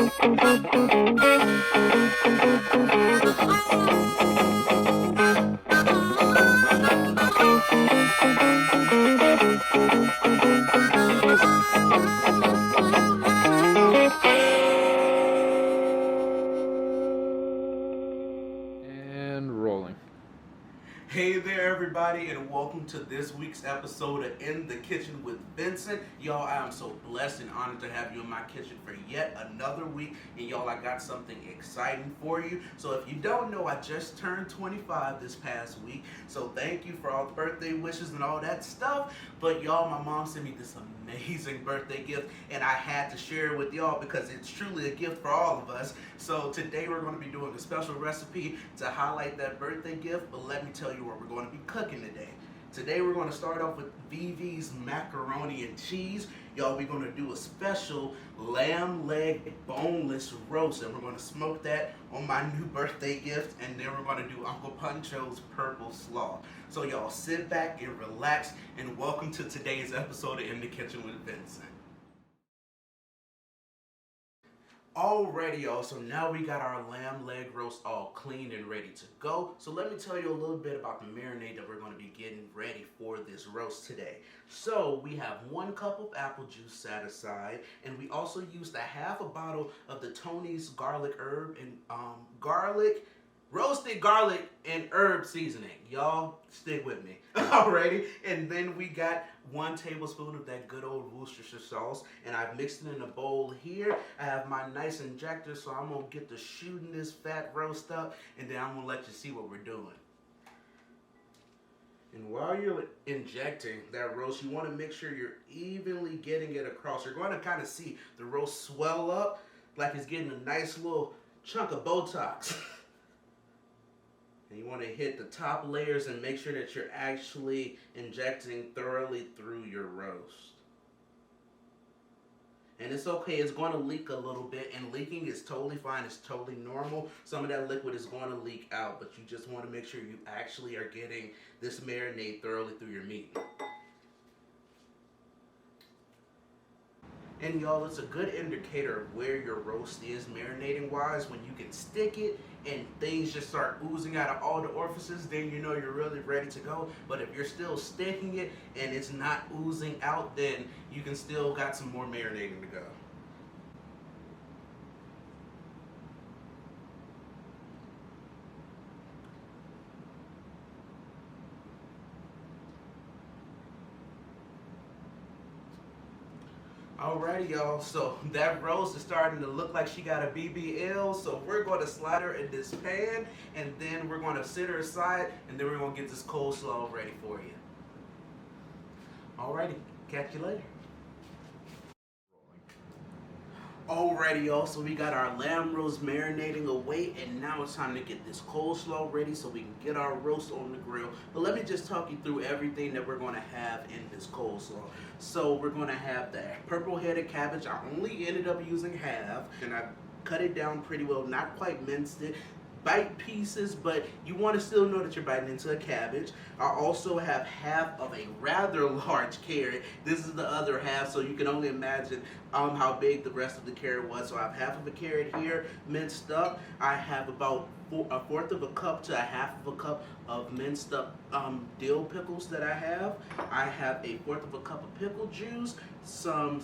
And rolling. Hey there, everybody, and welcome to this week's episode of In the Kitchen with Vincent. Y'all, I am so blessed and honored to have you in my kitchen for yet another week. And y'all, I got something exciting for you. So if you don't know, I just turned 25 this past week. So thank you for all the birthday wishes and all that stuff. But y'all, my mom sent me this amazing birthday gift, and I had to share it with y'all because it's truly a gift for all of us. So today we're going to be doing a special recipe to highlight that birthday gift. But let me tell you what we're going to be cooking today. Today we're going to start off with VV's macaroni and cheese. Y'all, we're going to do a special lamb leg boneless roast, and we're going to smoke that on my new birthday gift, and then we're going to do Uncle Puncho's Purple Slaw. So y'all, sit back and relax, and welcome to today's episode of In the Kitchen with Vincent. Alrighty, y'all, so now we got our lamb leg roast all cleaned and ready to go. So let me tell you a little bit about the marinade that we're going to be getting ready for this roast today. So we have 1 cup of apple juice set aside, and we also used a half a bottle of the Tony's garlic herb and roasted garlic and herb seasoning. Y'all, stick with me. Alrighty, and then we got 1 tablespoon of that good old Worcestershire sauce, and I've mixed it in a bowl here. I have my nice injector, so I'm gonna get to shooting this fat roast up, and then I'm gonna let you see what we're doing. And while you're injecting that roast, you want to make sure you're evenly getting it across. You're going to kind of see the roast swell up like it's getting a nice little chunk of Botox. And you want to hit the top layers and make sure that you're actually injecting thoroughly through your roast. And it's okay, it's going to leak a little bit, and leaking is totally fine, it's totally normal. Some of that liquid is going to leak out, but you just want to make sure you actually are getting this marinade thoroughly through your meat. And y'all, it's a good indicator of where your roast is marinating wise. When you can stick it and things just start oozing out of all the orifices, then you know you're really ready to go. But if you're still sticking it and it's not oozing out, then you can still got some more marinating to go. Alrighty, y'all, so that roast is starting to look like she got a BBL, so we're going to slide her in this pan, and then we're going to sit her aside, and then we're going to get this coleslaw ready for you. Alrighty, catch you later. Alrighty, y'all, so we got our lamb roast marinating away, and now it's time to get this coleslaw ready so we can get our roast on the grill. But let me just talk you through everything that we're going to have in this coleslaw. So we're going to have the purple-headed cabbage. I only ended up using half, and I cut it down pretty well, not quite minced it. Bite pieces, but you want to still know that you're biting into a cabbage. I also have half of a rather large carrot. This is the other half, so you can only imagine how big the rest of the carrot was. So I have half of a carrot here, minced up. I have about a fourth of a cup to a half of a cup of minced up dill pickles that I have. I have a fourth of a cup of pickle juice, some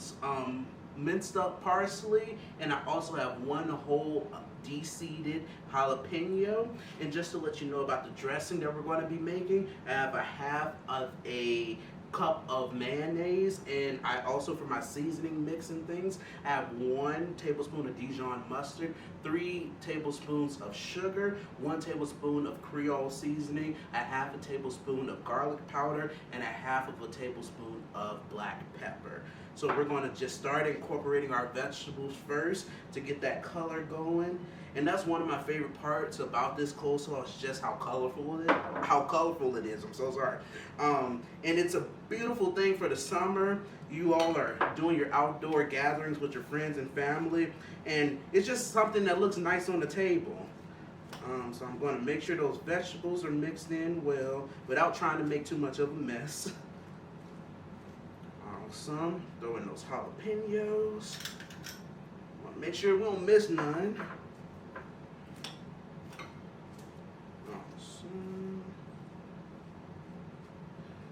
minced up parsley, and I also have 1 whole de-seeded jalapeno. And just to let you know about the dressing that we're going to be making, I have a half of a cup of mayonnaise, and I also, for my seasoning mix and things, I have 1 tablespoon of Dijon mustard, 3 tablespoons of sugar, 1 tablespoon of Creole seasoning, a half a tablespoon of garlic powder, and a half of a tablespoon of black pepper. So we're going to just start incorporating our vegetables first to get that color going. And that's one of my favorite parts about this coleslaw, is just how colorful it is. I'm so sorry. And it's a beautiful thing for the summer. You all are doing your outdoor gatherings with your friends and family, and it's just something that looks nice on the table. So I'm going to make sure those vegetables are mixed in well without trying to make too much of a mess. Awesome. Throw in those jalapenos. Make sure we don't miss none. Awesome.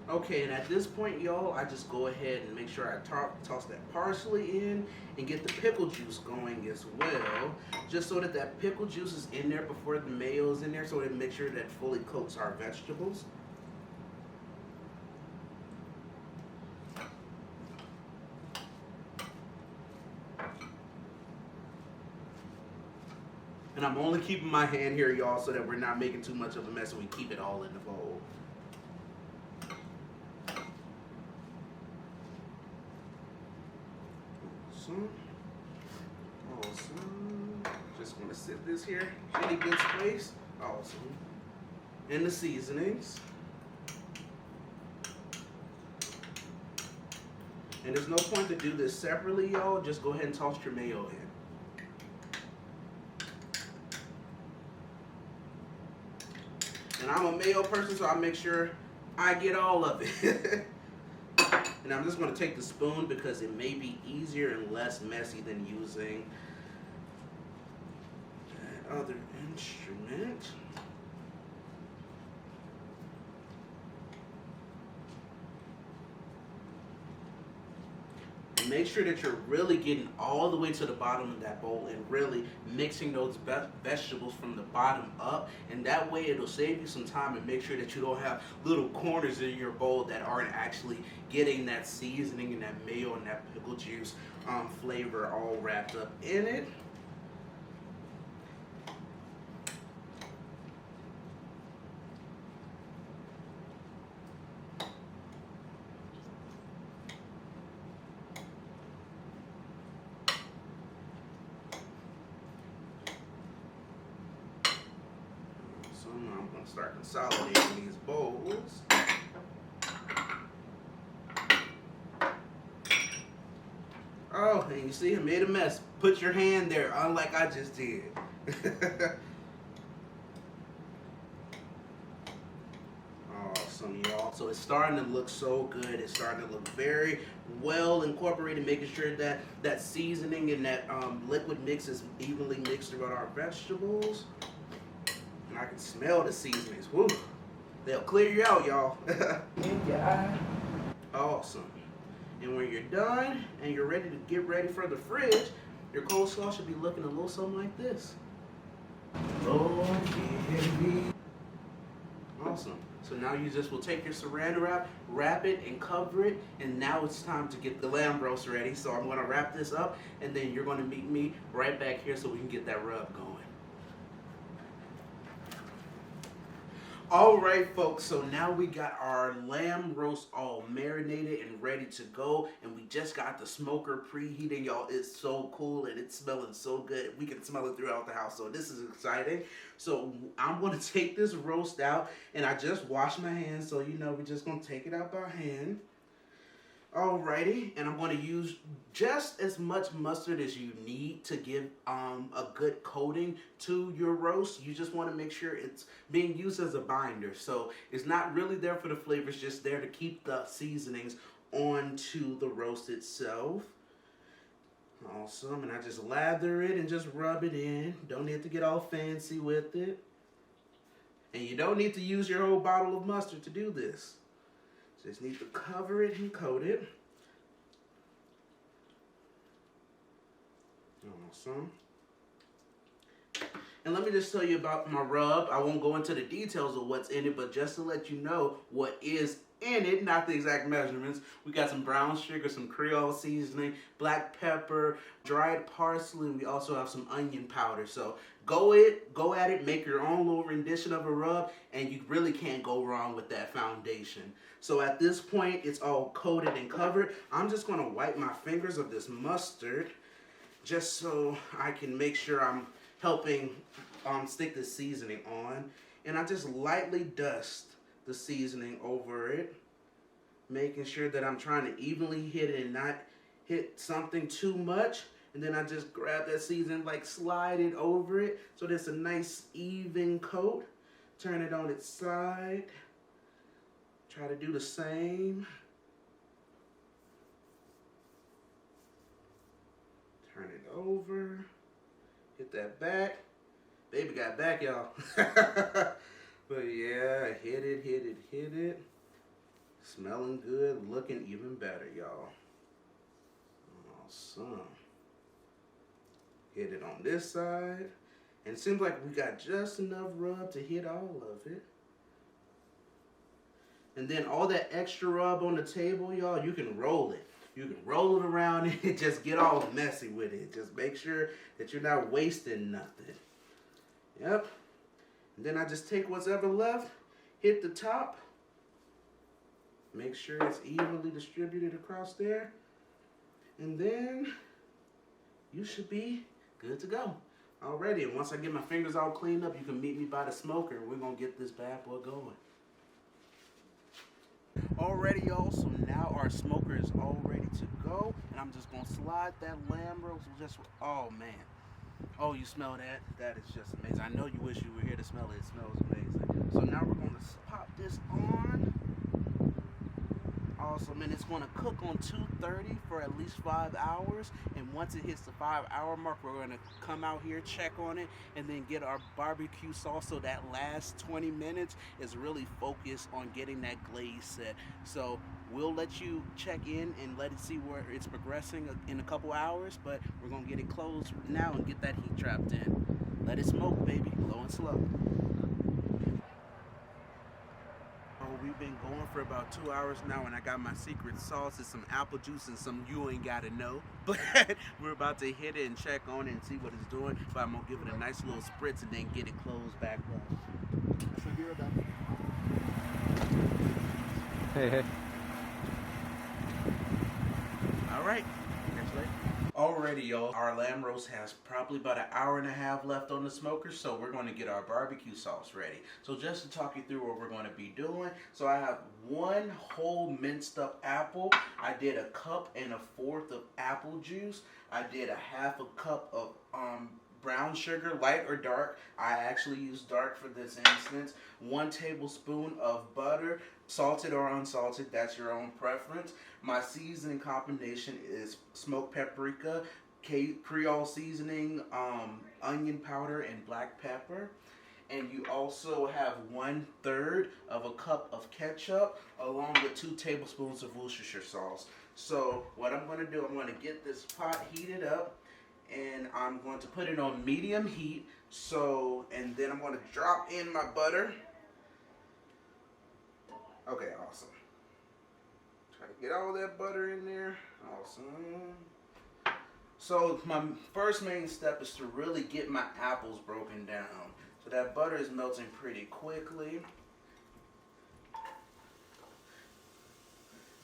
Okay, and at this point, y'all, I just go ahead and make sure I toss that parsley in and get the pickle juice going as well, just so that that pickle juice is in there before the mayo is in there, so that make sure that fully coats our vegetables. And I'm only keeping my hand here, y'all, so that we're not making too much of a mess and we keep it all in the bowl. Awesome. Just gonna sit this here in a good space. Awesome. And the seasonings. And there's no point to do this separately, y'all. Just go ahead and toss your mayo in. And I'm a mayo person, so I make sure I get all of it. And I'm just going to take the spoon because it may be easier and less messy than using that other instrument. And make sure that you're really getting all the way to the bottom of that bowl and really mixing those vegetables from the bottom up. And that way it'll save you some time and make sure that you don't have little corners in your bowl that aren't actually getting that seasoning and that mayo and that pickle juice flavor all wrapped up in it. I'm going to start consolidating these bowls. Oh, and you see, I made a mess. Put your hand there, unlike I just did. Awesome, y'all. So it's starting to look so good. It's starting to look very well incorporated, making sure that that seasoning and that liquid mix is evenly mixed throughout our vegetables. And I can smell the seasonings. Woo. They'll clear you out, y'all. Awesome. And when you're done and you're ready to get ready for the fridge, your coleslaw should be looking a little something like this. Awesome. So now you just will take your saran wrap, wrap it and cover it, and now it's time to get the lamb roast ready. So I'm going to wrap this up, and then you're going to meet me right back here so we can get that rub going. All right, folks, so now we got our lamb roast all marinated and ready to go, and we just got the smoker preheating, y'all. It's so cool, and it's smelling so good. We can smell it throughout the house, so this is exciting. So I'm going to take this roast out, and I just washed my hands, so you know we're just going to take it out by hand. Alrighty, and I'm going to use just as much mustard as you need to give a good coating to your roast. You just want to make sure it's being used as a binder. So it's not really there for the flavor, it's just there to keep the seasonings onto the roast itself. Awesome, and I just lather it and just rub it in. Don't need to get all fancy with it. And you don't need to use your whole bottle of mustard to do this. Just need to cover it and coat it. Awesome. And let me just tell you about my rub. I won't go into the details of what's in it, but just to let you know what is in it, not the exact measurements. We got some brown sugar, some Creole seasoning, black pepper, dried parsley, and we also have some onion powder. So go at it, make your own little rendition of a rub, and you really can't go wrong with that foundation. So at this point, it's all coated and covered. I'm just gonna wipe my fingers of this mustard just so I can make sure I'm helping stick the seasoning on. And I just lightly dust the seasoning over it, making sure that I'm trying to evenly hit it and not hit something too much. And then I just grab that seasoning, like slide it over it so there's a nice even coat. Turn it on its side. Try to do the same. Turn it over. Hit that back. Baby got back, y'all. But yeah, hit it. Smelling good, looking even better, y'all. Awesome. Hit it on this side. And it seems like we got just enough rub to hit all of it. And then all that extra rub on the table, y'all, you can roll it. You can roll it around and just get all messy with it. Just make sure that you're not wasting nothing. Yep. And then I just take what's ever left, hit the top. Make sure it's evenly distributed across there. And then you should be good to go. Alrighty, and once I get my fingers all cleaned up, you can meet me by the smoker. We're going to get this bad boy going. Alrighty, y'all, so now our smoker is all ready to go. And I'm just going to slide that lamb roast just, oh man. Oh, you smell that? That is just amazing. I know you wish you were here to smell it. It smells amazing. So now we're going to pop this on. Awesome, and it's going to cook on 230 for at least 5 hours. And once it hits the 5-hour mark, we're going to come out here, check on it, and then get our barbecue sauce. So that last 20 minutes is really focused on getting that glaze set. So we'll let you check in and let it see where it's progressing in a couple hours. But we're going to get it closed now and get that heat trapped in. Let it smoke, baby, low and slow. We've been going for about 2 hours now, and I got my secret sauce. It's some apple juice and some you ain't gotta know. But we're about to hit it and check on it and see what it's doing. But I'm gonna give it a nice little spritz and then get it closed back up. So here we go. Hey. All right. Catch you later. Alrighty, y'all. Our lamb roast has probably about an hour and a half left on the smoker, so we're going to get our barbecue sauce ready. So just to talk you through what we're going to be doing, so I have 1 whole minced up apple. I did 1 1/4 cups of apple juice. I did 1/2 cup of brown sugar, light or dark. I actually use dark for this instance. 1 tablespoon of butter, salted or unsalted, that's your own preference. My seasoning combination is smoked paprika, Creole seasoning, onion powder, and black pepper. And you also have 1/3 of a cup of ketchup along with 2 tablespoons of Worcestershire sauce. So what I'm going to do, I'm going to get this pot heated up. And I'm going to put it on medium heat. And then I'm going to drop in my butter. Okay, awesome. Try to get all that butter in there. Awesome. So my first main step is to really get my apples broken down. So that butter is melting pretty quickly.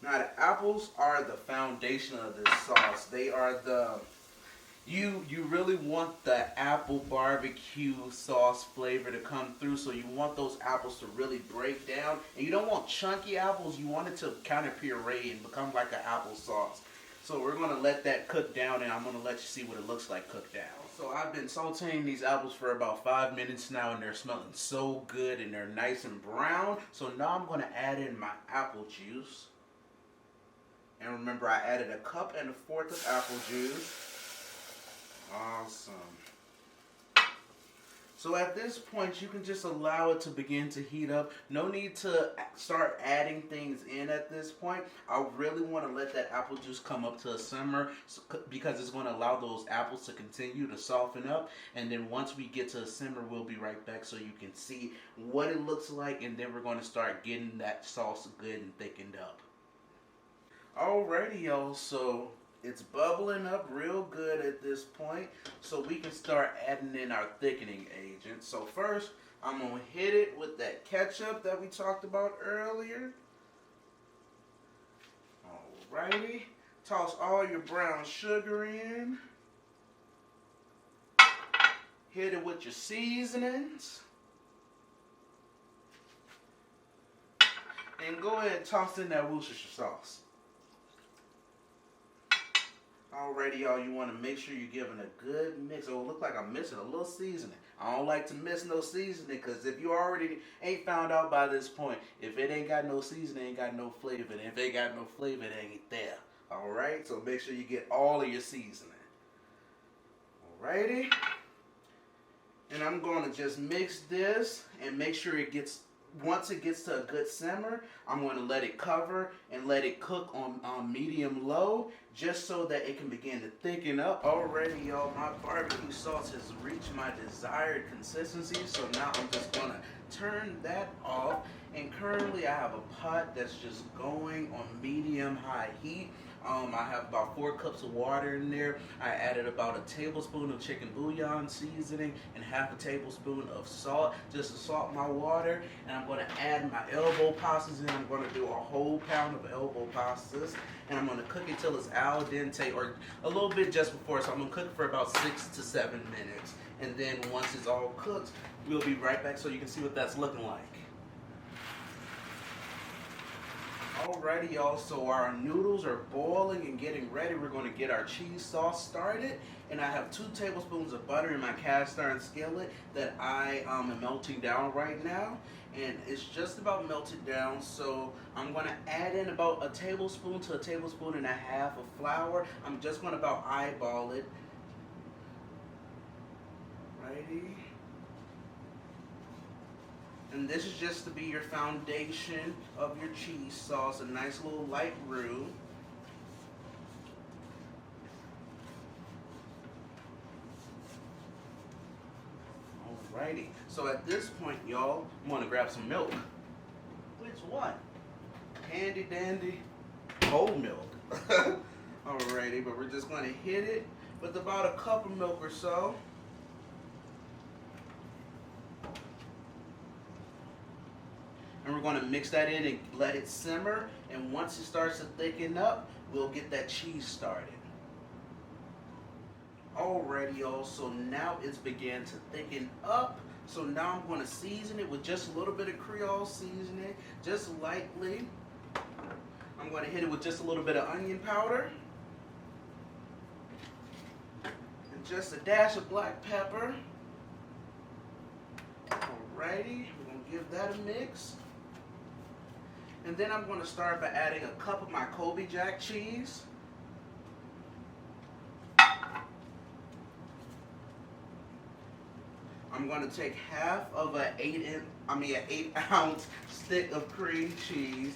Now the apples are the foundation of this sauce. They are the... You really want the apple barbecue sauce flavor to come through, so you want those apples to really break down. And you don't want chunky apples, you want it to kind of puree and become like an apple sauce. So we're going to let that cook down, and I'm going to let you see what it looks like cooked down. So I've been sauteing these apples for about 5 minutes now, and they're smelling so good, and they're nice and brown. So now I'm going to add in my apple juice. And remember, I added 1 1/4 cups of apple juice. Awesome. So at this point, you can just allow it to begin to heat up. No need to start adding things in at this point. I really want to let that apple juice come up to a simmer because it's going to allow those apples to continue to soften up. And then once we get to a simmer, we'll be right back so you can see what it looks like. And then we're going to start getting that sauce good and thickened up. Alrighty, y'all. So it's bubbling up real good at this point, so we can start adding in our thickening agent. So first, I'm going to hit it with that ketchup that we talked about earlier. Alrighty. Toss all your brown sugar in. Hit it with your seasonings. And go ahead and toss in that Worcestershire sauce. Alrighty, y'all, you want to make sure you're giving a good mix. Oh, it look like I'm missing a little seasoning. I don't like to miss no seasoning, because if you already ain't found out by this point, if it ain't got no seasoning, it ain't got no flavor. And if it ain't got no flavor, it ain't there. Alright, so make sure you get all of your seasoning. Alrighty. And I'm going to just mix this and make sure it gets, once it gets to a good simmer, I'm going to let it cover and let it cook on medium low, just so that it can begin to thicken up. Already, y'all, my barbecue sauce has reached my desired consistency, so now I'm just going to turn that off. And currently I have a pot that's just going on medium-high heat. I have about 4 cups of water in there. I added about a tablespoon of chicken bouillon seasoning and half a tablespoon of salt, just to salt my water. And I'm going to add my elbow pastas in. I'm going to do a whole pound of elbow pastas. And I'm going to cook it till it's al dente, or a little bit just before. So I'm going to cook it for about 6 to 7 minutes. And then once it's all cooked, we'll be right back so you can see what that's looking like. Alrighty, y'all, so our noodles are boiling and getting ready. We're going to get our cheese sauce started. And I have 2 tablespoons of butter in my cast iron skillet that I am melting down right now. And it's just about melted down, so I'm going to add in about a tablespoon to a tablespoon and a half of flour. I'm just going to about eyeball it. Righty. And this is just to be your foundation of your cheese sauce, a nice little light roux. Alrighty, so at this point, y'all, I'm gonna grab some milk. Which one? Handy dandy whole milk. Alrighty, but we're just gonna hit it with about a cup of milk or so. And we're going to mix that in and let it simmer. And once it starts to thicken up, we'll get that cheese started. Alrighty, y'all, so now it's began to thicken up. So now I'm going to season it with just a little bit of Creole seasoning, just lightly. I'm going to hit it with just a little bit of onion powder. And just a dash of black pepper. Alrighty, we're going to give that a mix. And then I'm going to start by adding a cup of my Colby Jack cheese. I'm going to take half of an 8-ounce stick of cream cheese.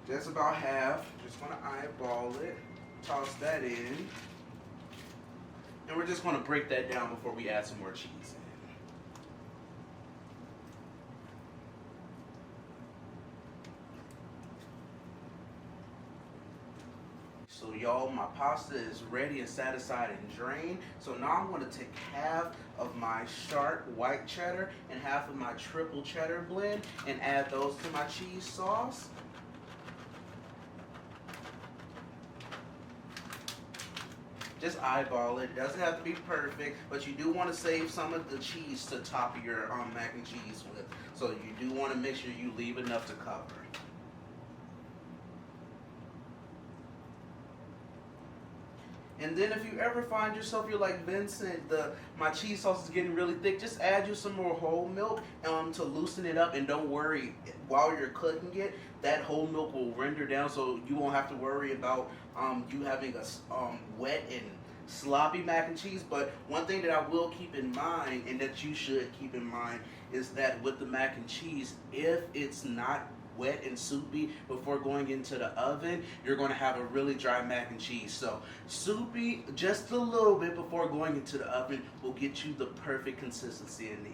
Just about half. Just going to eyeball it. Toss that in. And we're just going to break that down before we add some more cheese in. So y'all, my pasta is ready and set aside and drained. So now I'm going to take half of my sharp white cheddar and half of my triple cheddar blend and add those to my cheese sauce. Just eyeball it. It doesn't have to be perfect, but you do want to save some of the cheese to top your mac and cheese with. So you do want to make sure you leave enough to cover. And then if you ever find yourself, you're like, Vincent, my cheese sauce is getting really thick, just add you some more whole milk to loosen it up. And don't worry, while you're cooking it, that whole milk will render down, so you won't have to worry about you having a wet and sloppy mac and cheese. But one thing that I will keep in mind, and that you should keep in mind, is that with the mac and cheese, if it's not wet and soupy before going into the oven, you're going to have a really dry mac and cheese. So soupy just a little bit before going into the oven will get you the perfect consistency in the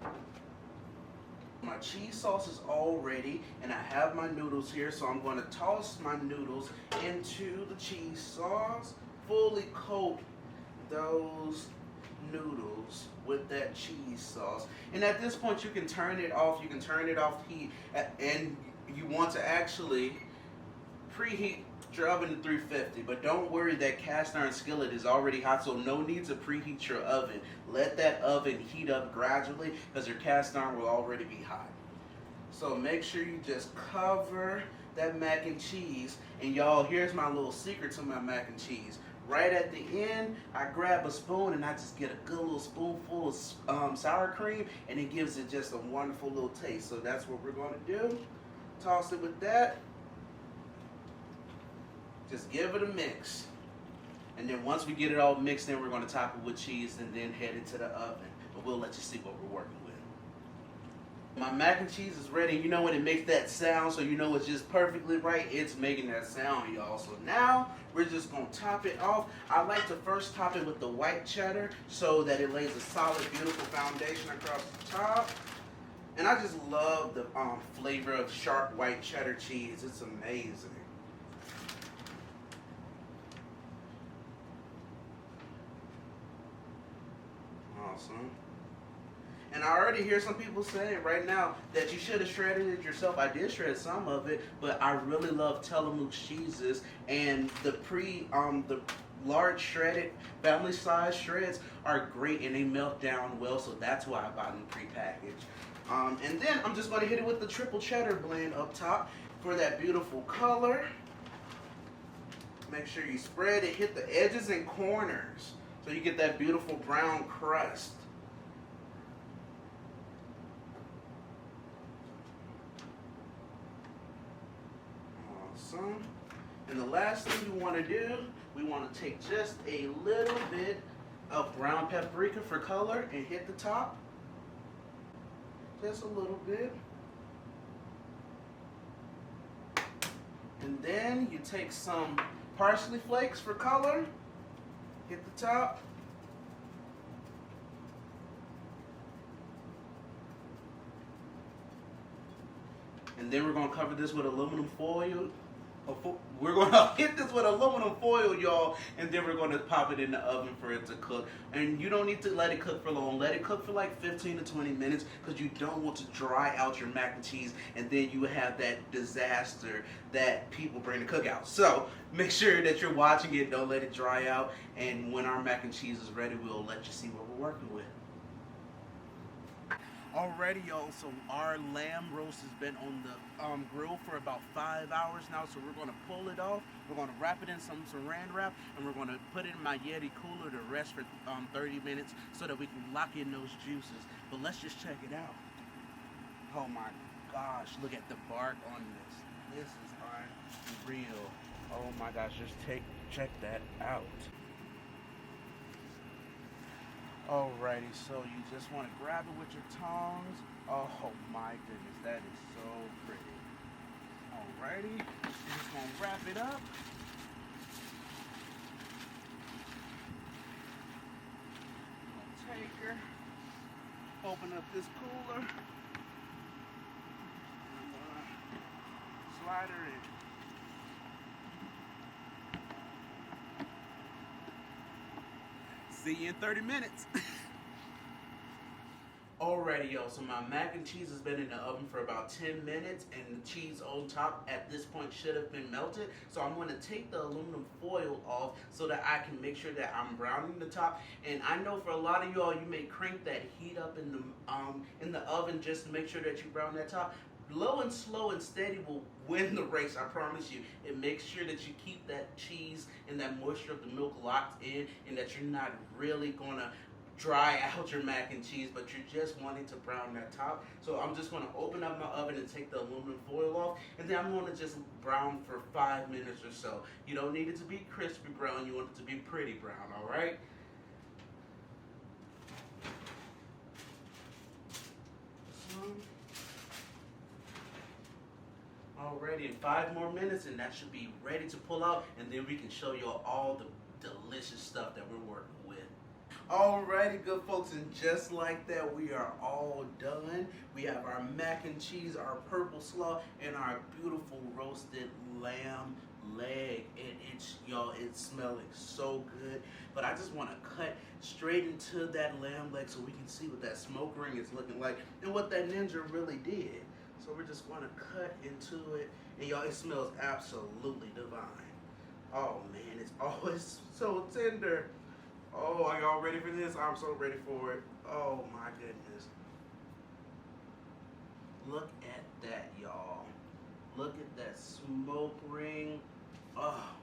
end. My cheese sauce is all ready, and I have my noodles here, so I'm going to toss my noodles into the cheese sauce, fully coat those noodles with that cheese sauce. And at this point, you can turn it off. You can turn it off heat, and you want to actually preheat your oven to 350. But don't worry, that cast iron skillet is already hot, so no need to preheat your oven. Let that oven heat up gradually, because your cast iron will already be hot. So make sure you just cover that mac and cheese. And y'all, here's my little secret to my mac and cheese. Right at the end, I grab a spoon and I just get a good little spoonful of sour cream, and it gives it just a wonderful little taste. So that's what we're going to do. Toss it with that. Just give it a mix. And then once we get it all mixed in, we're going to top it with cheese and then head it to the oven. But we'll let you see what we're working with. My mac and cheese is ready. You know when it makes that sound, so you know it's just perfectly right? It's making that sound, y'all. So now we're just going to top it off. I like to first top it with the white cheddar so that it lays a solid, beautiful foundation across the top. And I just love the flavor of sharp white cheddar cheese. It's amazing. Awesome. And I already hear some people saying right now that you should have shredded it yourself. I did shred some of it, but I really love Tillamook's cheeses, and the large shredded family size shreds are great and they melt down well, so that's why I buy them prepackaged. And then I'm just going to hit it with the triple cheddar blend up top for that beautiful color. Make sure you spread it, hit the edges and corners so you get that beautiful brown crust. Awesome. And the last thing we want to do, we want to take just a little bit of brown paprika for color and hit the top. Just a little bit. And then you take some parsley flakes for color, hit the top. And then we're going to cover this with aluminum foil. We're going to hit this with aluminum foil, y'all, and then we're going to pop it in the oven for it to cook. And you don't need to let it cook for long. Let it cook for like 15 to 20 minutes because you don't want to dry out your mac and cheese, and then you have that disaster that people bring to cookout. So make sure that you're watching it. Don't let it dry out. And when our mac and cheese is ready, we'll let you see what we're working with. Alrighty, y'all, so our lamb roast has been on the grill for about 5 hours now, so we're going to pull it off. We're going to wrap it in some saran wrap, and we're going to put it in my Yeti cooler to rest for 30 minutes so that we can lock in those juices. But let's just check it out. Oh my gosh, look at the bark on this. This is unreal. Oh my gosh, just check that out. Alrighty, so you just want to grab it with your tongs. Oh my goodness, that is so pretty. Alrighty, you're just going to wrap it up. Take her, open up this cooler. I'm gonna slide her in. See you in 30 minutes. Alrighty, y'all, so my mac and cheese has been in the oven for about 10 minutes, and the cheese on top at this point should have been melted. So I'm going to take the aluminum foil off so that I can make sure that I'm browning the top. And I know for a lot of y'all, you may crank that heat up in the oven just to make sure that you brown that top. Low and slow and steady will win the race, I promise you. It makes sure that you keep that cheese and that moisture of the milk locked in, and that you're not really going to dry out your mac and cheese, but you're just wanting to brown that top. So I'm just going to open up my oven and take the aluminum foil off, and then I'm going to just brown for 5 minutes or so. You don't need it to be crispy brown, you want it to be pretty brown, alright? Already in 5 more minutes, and that should be ready to pull out, and then we can show you all the delicious stuff that we're working with. Alrighty, good folks, and just like that, we are all done. We have our mac and cheese, our purple slaw, and our beautiful roasted lamb leg. And it's smelling so good. But I just want to cut straight into that lamb leg so we can see what that smoke ring is looking like and what that ninja really did. So we're just going to cut into it, and y'all, it smells absolutely divine. Oh man, it's always so tender. Oh, are y'all ready for this? I'm so ready for it. Oh my goodness. Look at that, y'all. Look at that smoke ring. Oh,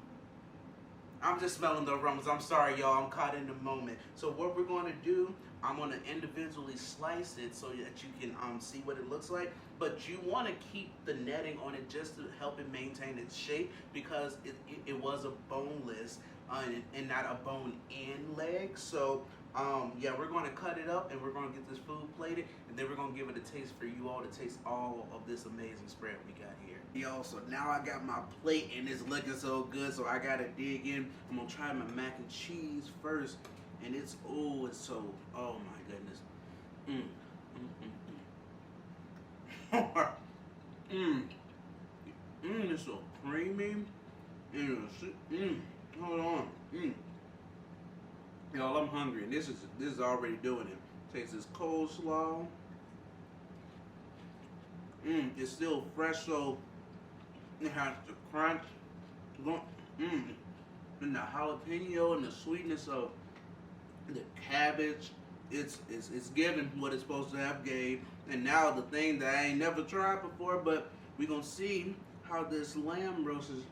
I'm just smelling the aromas. I'm sorry, y'all. I'm caught in the moment. So what we're going to do, I'm gonna individually slice it so that you can see what it looks like. But you want to keep the netting on it just to help it maintain its shape because it was a boneless and not a bone-in leg. So yeah, we're going to cut it up and we're going to get this food plated, and then we're going to give it a taste for you all to taste all of this amazing spread we got here. Yo, so now I got my plate and it's looking so good, so I got to dig in. I'm going to try my mac and cheese first, and it's, oh, it's so, oh my goodness. It's so creamy. Hold on. Y'all, I'm hungry, and this is already doing it. Taste this coleslaw. It's still fresh, so it has the crunch. And the jalapeno and the sweetness of the cabbage. It's giving what it's supposed to have gave. And now the thing that I ain't never tried before, but we're gonna see how this lamb roast is.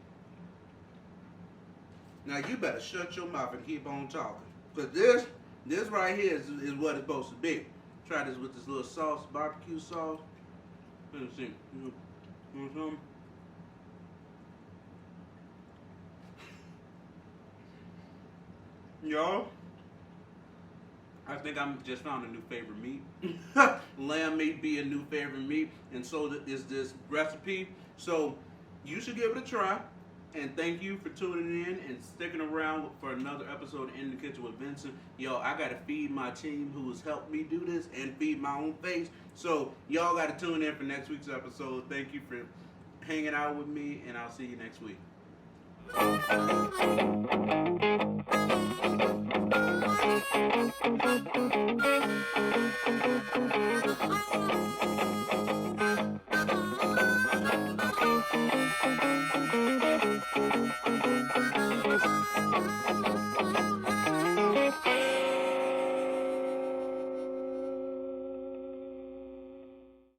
Now you better shut your mouth and keep on talking. Cause this right here is what it's supposed to be. Try this with this little sauce, barbecue sauce. Let's see. You want some? Y'all, I think I just found a new favorite meat. Lamb meat be a new favorite meat, and so is this recipe. So you should give it a try. And thank you for tuning in and sticking around for another episode of In the Kitchen with Vincent. Yo, I gotta feed my team who has helped me do this and feed my own face. So y'all gotta tune in for next week's episode. Thank you for hanging out with me, and I'll see you next week.